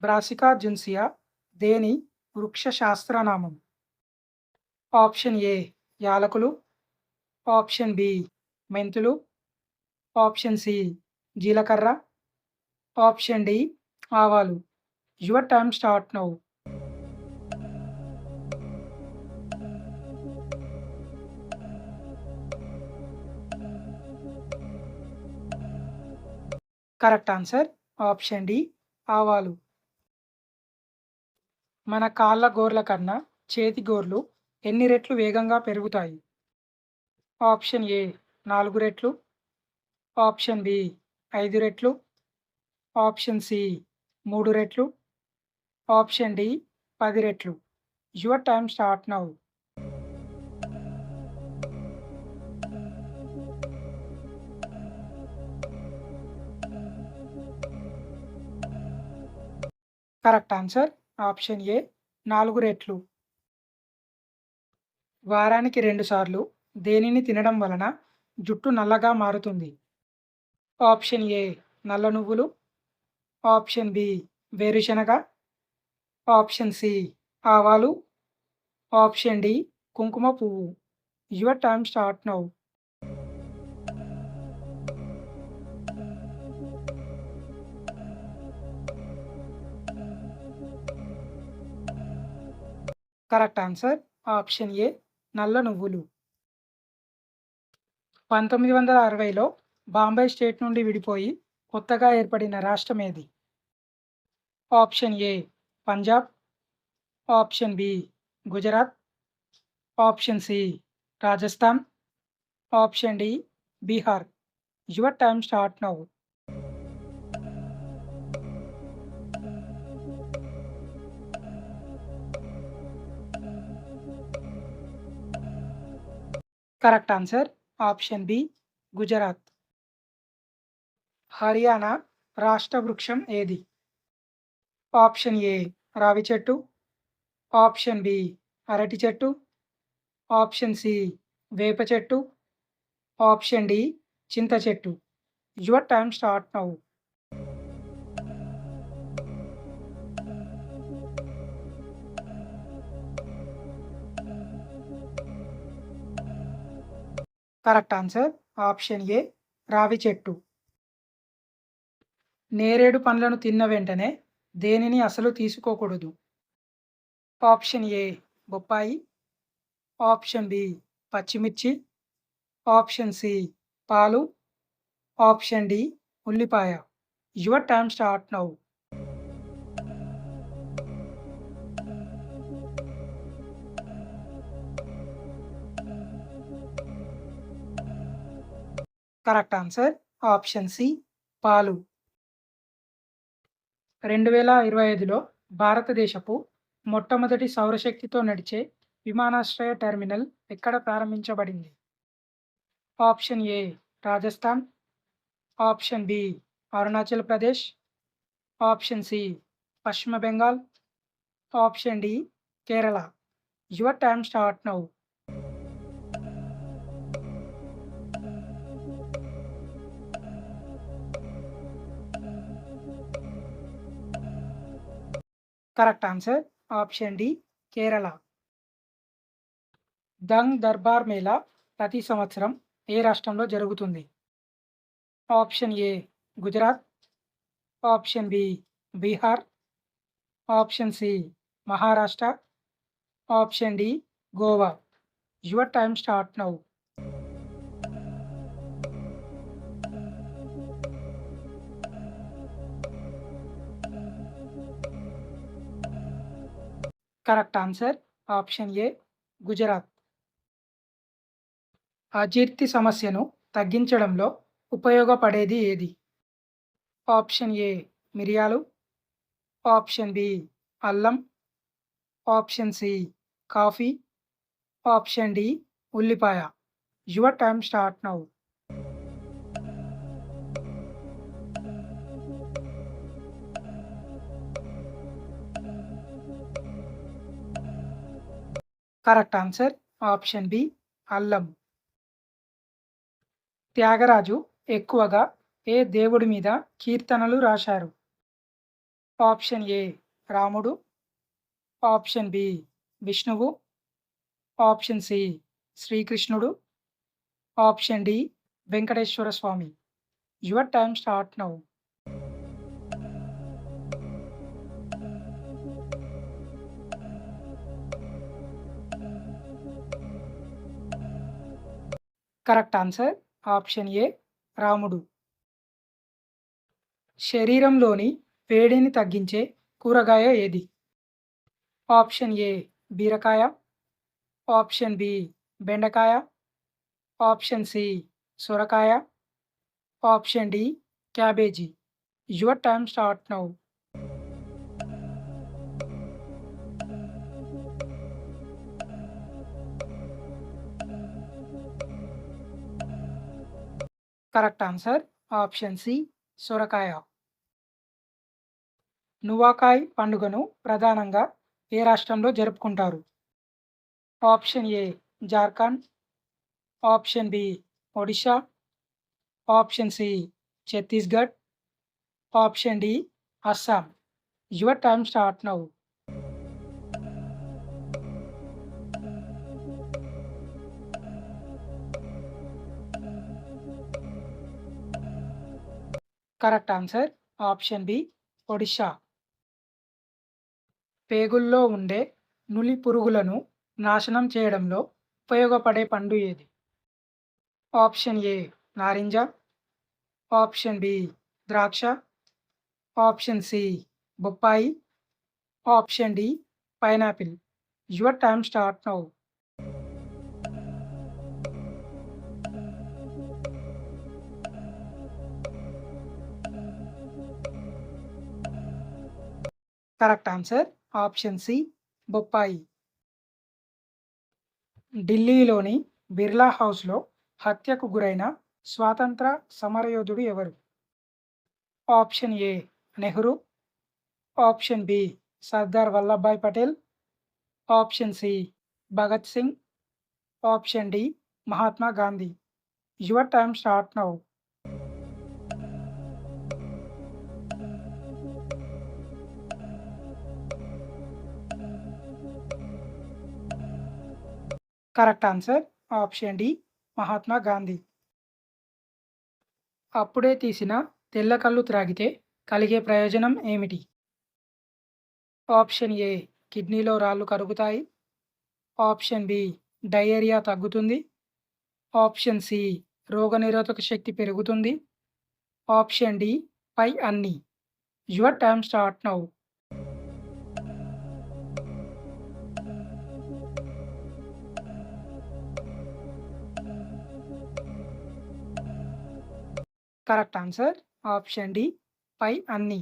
Brassica జున్సియా దేని వృక్ష శాస్త్రనామం? Option A యాలకులు, ఆప్షన్ బి మెంతులు, ఆప్షన్ సి జీలకర్ర, ఆప్షన్ డి ఆవాలు. Your time start now. Correct answer option D ఆవాలు. మన కాళ్ళ గోర్ల కన్నా చేతి గోర్లు ఎన్ని రెట్లు వేగంగా పెరుగుతాయి? ఆప్షన్ ఏ 4 రెట్లు, ఆప్షన్ బి 5 రెట్లు, ఆప్షన్ సి 3 రెట్లు, ఆప్షన్ డి 10 రెట్లు. Your time start now. Correct answer option ఏ 4 రెట్లు. వారానికి 2 సార్లు దేనిని తినడం వలన జుట్టు నల్లగా మారుతుంది? ఆప్షన్ ఏ నల్ల నువ్వులు, ఆప్షన్ బి వేరుశనగ, ఆప్షన్ సి ఆవాలు, ఆప్షన్ డి కుంకుమ పువ్వు. Your time start now. Correct answer option ఏ నల్ల నువ్వులు. 1960లో బాంబే స్టేట్ నుండి విడిపోయి కొత్తగా ఏర్పడిన రాష్ట్రం ఏది? Option A Punjab, option B Gujarat, option C Rajasthan, option D Bihar. Your time start now. Correct answer option B Gujarat. Haryana రాష్ట్ర వృక్షం ఏది? ఆప్షన్ ఏ రావి చెట్టు, ఆప్షన్ బి అరటి చెట్టు, ఆప్షన్ సి వేప చెట్టు, ఆప్షన్ డి చింత చెట్టు. Your time start now. Correct answer option ఏ రావి చెట్టు. నేరేడు పండ్లను తిన్న వెంటనే దేనిని అసలు తీసుకోకూడదు? ఆప్షన్ ఏ బొప్పాయి, ఆప్షన్ బి పచ్చిమిర్చి, ఆప్షన్ సి పాలు, ఆప్షన్ డి ఉల్లిపాయ. Your time start now. Correct answer option C పాలు. 2025లో భారతదేశపు మొట్టమొదటి సౌరశక్తితో నడిచే విమానాశ్రయ టెర్మినల్ ఎక్కడ ప్రారంభించబడింది? Option A Rajasthan, option B Arunachal Pradesh, option C Paschim Bengal, option D Kerala. Your time start now. Correct answer option D Kerala. Dang Darbar Mela ప్రతి సంవత్సరం ఏ రాష్ట్రంలో జరుగుతుంది? Option A Gujarat, option B Bihar, option C Maharashtra, option D Goa. Your time start now. Correct answer option A Gujarat. అజీర్తి సమస్యను తగ్గించడంలో ఉపయోగపడేది ఏది? ఆప్షన్ ఏ మిరియాలు, ఆప్షన్ బి అల్లం, option C coffee, option D ఉల్లిపాయ. Your time start now. Correct answer option B అల్లం. త్యాగరాజు ఎక్కువగా ఏ దేవుడి మీద కీర్తనలు రాశారు? ఆప్షన్ ఏ రాముడు, ఆప్షన్ బి విష్ణువు, ఆప్షన్ సి శ్రీకృష్ణుడు, option D Venkateswara Swamy. Your time start now. Correct answer option A రాముడు. శరీరంలోని వేడిని తగ్గించే కూరగాయ ఏది? ఆప్షన్ ఏ బీరకాయ, ఆప్షన్ బి బెండకాయ, ఆప్షన్ సి సొరకాయ, option D cabbage. Your time start now. Correct answer option C సొరకాయ. నువాఖాయ్ పండుగను ప్రధానంగా ఏ రాష్ట్రంలో జరుపుకుంటారు? Option A Jharkhand, option B Odisha, option C Chhattisgarh, option D Assam. Your time start now. Correct answer option B Odisha. పేగుల్లో ఉండే నులి పురుగులను నాశనం చేయడంలో ఉపయోగపడే పండు ఏది? ఆప్షన్ ఏ నారింజ, ఆప్షన్ బి ద్రాక్ష, ఆప్షన్ సి బొప్పాయి, option D pineapple. Your time start now. Correct answer option C బొప్పాయి. ఢిల్లీలోని బిర్లా హౌస్లో హత్యకు గురైన స్వాతంత్ర సమరయోధుడు ఎవరు? Option A Nehru, option B Sardar Vallabhbhai Patel, option C Bhagat Singh, option D Mahatma Gandhi. Your time start now. Correct answer option D Mahatma Gandhi. అప్పుడే తీసిన తెల్ల కళ్ళు త్రాగితే కలిగే ప్రయోజనం ఏమిటి? ఆప్షన్ ఏ కిడ్నీలో రాళ్ళు కరుగుతాయి, ఆప్షన్ బి డయేరియా తగ్గుతుంది, ఆప్షన్ సి రోగనిరోధక శక్తి పెరుగుతుంది, ఆప్షన్ డి పై అన్ని. Your time start now. Correct answer option D పై అన్ని.